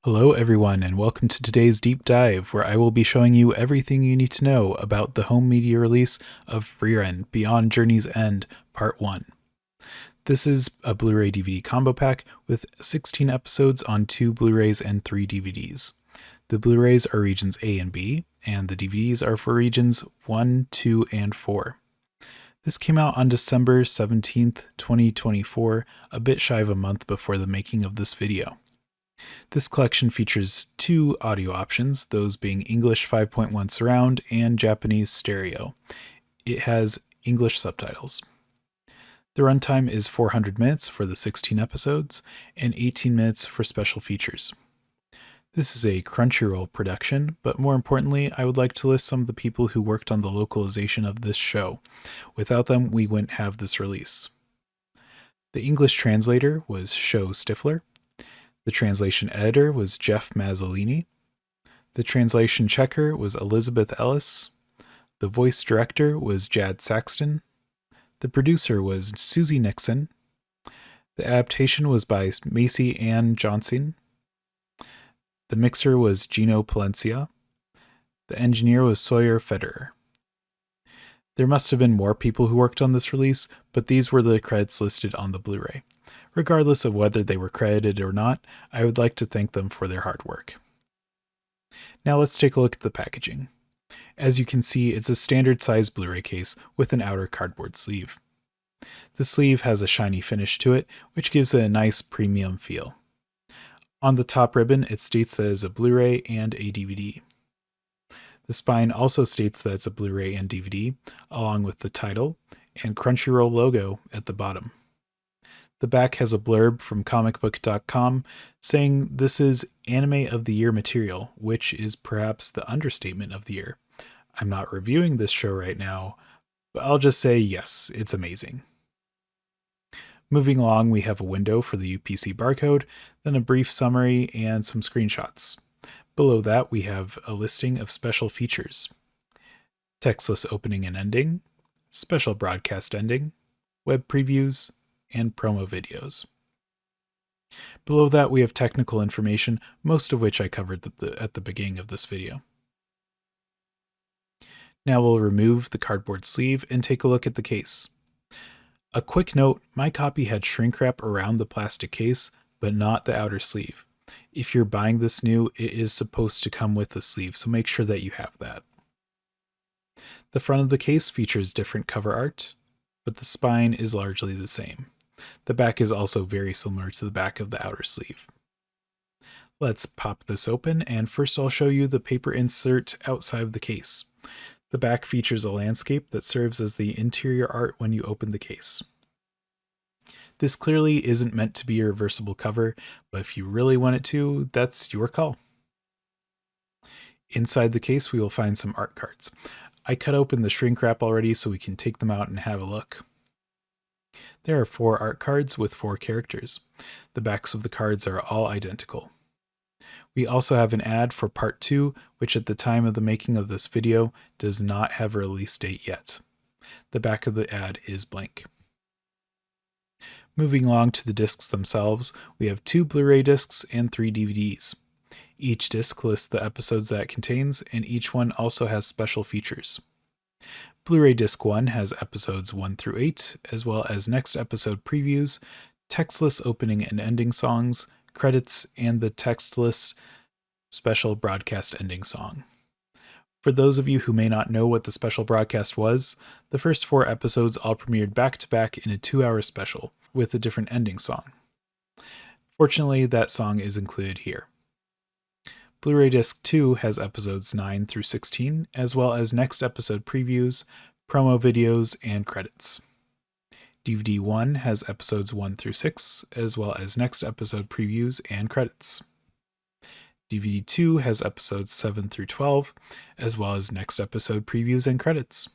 Hello everyone, and welcome to today's deep dive, where I will be showing you everything you need to know about the home media release of Frieren Beyond Journey's End Part 1. This is a Blu-ray DVD combo pack with 16 episodes on 2 Blu-rays and 3 DVDs. The Blu-rays are regions A and B, and the DVDs are for regions 1, 2, and 4. This came out on December 17th, 2024, a bit shy of a month before the making of this video. This collection features 2 audio options, those being English 5.1 surround and Japanese stereo. It has English subtitles. The runtime is 400 minutes for the 16 episodes and 18 minutes for special features. This is a Crunchyroll production, but more importantly, I would like to list some of the people who worked on the localization of this show. Without them, we wouldn't have this release. The English translator was Sho Stifler. The translation editor was Jeff Mazzolini. The translation checker was Elizabeth Ellis. The voice director was Jad Saxton. The producer was Susie Nixon. The adaptation was by Macy Ann Johnson. The mixer was Gino Palencia. The engineer was Sawyer Federer. There must have been more people who worked on this release, but these were the credits listed on the Blu-ray. Regardless of whether they were credited or not, I would like to thank them for their hard work. Now let's take a look at the packaging. As you can see, it's a standard size Blu-ray case with an outer cardboard sleeve. The sleeve has a shiny finish to it, which gives it a nice premium feel. On the top ribbon, it states that it is a Blu-ray and a DVD. The spine also states that it's a Blu-ray and DVD, along with the title and Crunchyroll logo at the bottom. The back has a blurb from comicbook.com saying this is Anime of the Year material, which is perhaps the understatement of the year. I'm not reviewing this show right now, but I'll just say yes, it's amazing. Moving along, we have a window for the UPC barcode, then a brief summary and some screenshots. Below that, we have a listing of special features: textless opening and ending, special broadcast ending, web previews, and promo videos. Below that, we have technical information, most of which I covered at the beginning of this video. Now we'll remove the cardboard sleeve and take a look at the case. A quick note, my copy had shrink wrap around the plastic case, but not the outer sleeve. If you're buying this new, it is supposed to come with the sleeve, so make sure that you have that. The front of the case features different cover art, but the spine is largely the same. The back is also very similar to the back of the outer sleeve. Let's pop this open, and first I'll show you the paper insert outside of the case. The back features a landscape that serves as the interior art when you open the case. This clearly isn't meant to be a reversible cover, but if you really want it to, that's your call. Inside the case, we will find some art cards. I cut open the shrink wrap already so we can take them out and have a look. There are 4 art cards with 4 characters. The backs of the cards are all identical. We also have an ad for Part 2, which at the time of the making of this video does not have a release date yet. The back of the ad is blank. Moving along to the discs themselves, we have 2 Blu-ray discs and 3 DVDs. Each disc lists the episodes that it contains, and each one also has special features. Blu-ray Disc 1 has episodes 1 through 8, as well as next episode previews, textless opening and ending songs, credits, and the textless special broadcast ending song. For those of you who may not know what the special broadcast was, the first 4 episodes all premiered back-to-back in a 2-hour special, with a different ending song. Fortunately, that song is included here. Blu-ray Disc 2 has episodes 9 through 16, as well as next episode previews, promo videos, and credits. DVD 1 has episodes 1 through 6, as well as next episode previews and credits. DVD 2 has episodes 7 through 12, as well as next episode previews and credits.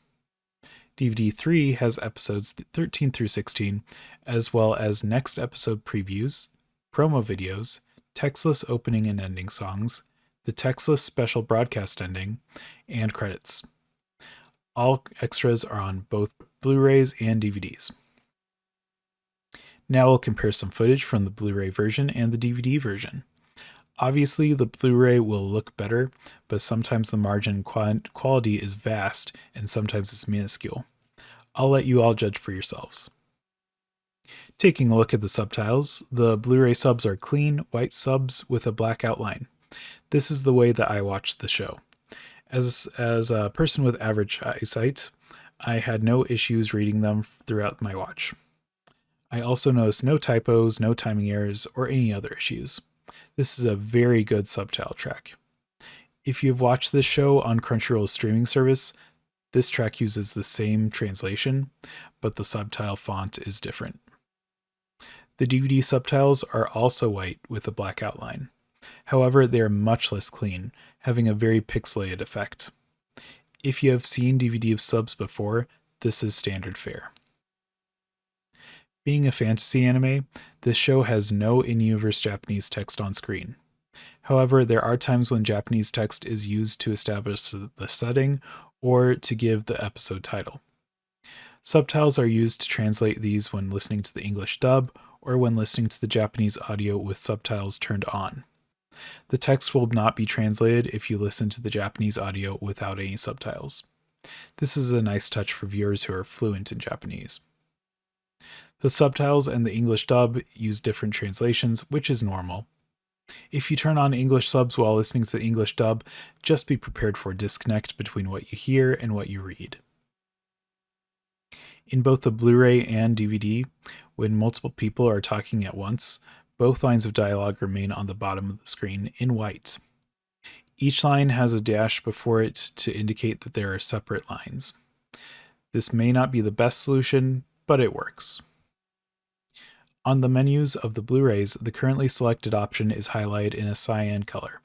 DVD 3 has episodes 13 through 16, as well as next episode previews, promo videos, textless opening and ending songs, the textless special broadcast ending, and credits. All extras are on both Blu-rays and DVDs. Now we'll compare some footage from the Blu-ray version and the DVD version. Obviously, the Blu-ray will look better, but sometimes the margin quality is vast and sometimes it's minuscule. I'll let you all judge for yourselves. Taking a look at the subtitles, the Blu-ray subs are clean, white subs with a black outline. This is the way that I watched the show. As a person with average eyesight, I had no issues reading them throughout my watch. I also noticed no typos, no timing errors, or any other issues. This is a very good subtitle track. If you've watched this show on Crunchyroll's streaming service, this track uses the same translation, but the subtitle font is different. The DVD subtitles are also white with a black outline. However, they are much less clean, having a very pixelated effect. If you have seen DVD subs before, this is standard fare. Being a fantasy anime, this show has no in-universe Japanese text on screen. However, there are times when Japanese text is used to establish the setting or to give the episode title. Subtitles are used to translate these when listening to the English dub or when listening to the Japanese audio with subtitles turned on. The text will not be translated if you listen to the Japanese audio without any subtitles. This is a nice touch for viewers who are fluent in Japanese. The subtitles and the English dub use different translations, which is normal. If you turn on English subs while listening to the English dub, just be prepared for a disconnect between what you hear and what you read. In both the Blu-ray and DVD, when multiple people are talking at once, both lines of dialogue remain on the bottom of the screen in white. Each line has a dash before it to indicate that there are separate lines. This may not be the best solution, but it works. On the menus of the Blu-rays, the currently selected option is highlighted in a cyan color.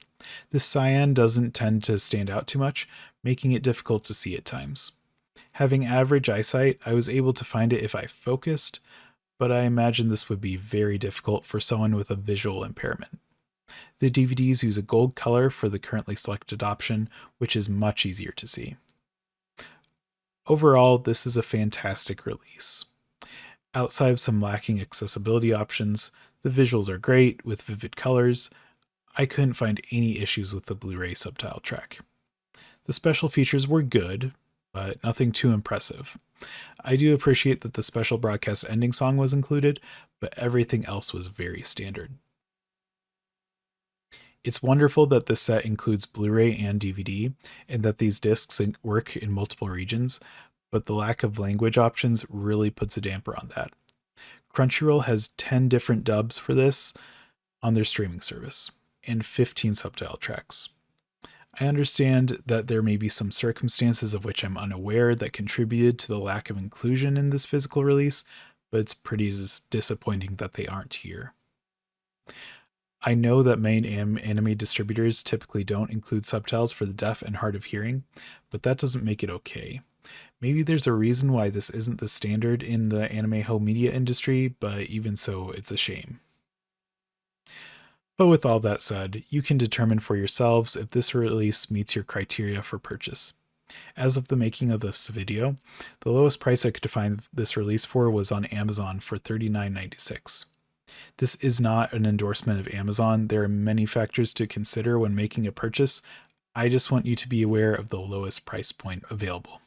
This cyan doesn't tend to stand out too much, making it difficult to see at times. Having average eyesight, I was able to find it if I focused, but I imagine this would be very difficult for someone with a visual impairment. The DVDs use a gold color for the currently selected option, which is much easier to see. Overall, this is a fantastic release. Outside of some lacking accessibility options, the visuals are great with vivid colors. I couldn't find any issues with the Blu-ray subtitle track. The special features were good, but nothing too impressive. I do appreciate that the special broadcast ending song was included, but everything else was very standard. It's wonderful that this set includes Blu-ray and DVD, and that these discs work in multiple regions, but the lack of language options really puts a damper on that. Crunchyroll has 10 different dubs for this on their streaming service, and 15 subtitle tracks. I understand that there may be some circumstances of which I'm unaware that contributed to the lack of inclusion in this physical release, but it's pretty disappointing that they aren't here. I know that main anime distributors typically don't include subtitles for the deaf and hard of hearing, but that doesn't make it okay. Maybe there's a reason why this isn't the standard in the anime home media industry, but even so, it's a shame. But with all that said, you can determine for yourselves if this release meets your criteria for purchase. As of the making of this video, the lowest price I could find this release for was on Amazon for $39.96. This is not an endorsement of Amazon. There are many factors to consider when making a purchase. I just want you to be aware of the lowest price point available.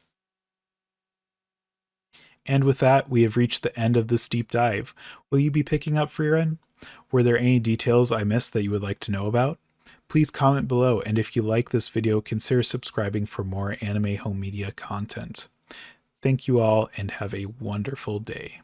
And with that, we have reached the end of this deep dive. Will you be picking up Frieren? Were there any details I missed that you would like to know about? Please comment below, and if you like this video, consider subscribing for more anime home media content. Thank you all, and have a wonderful day.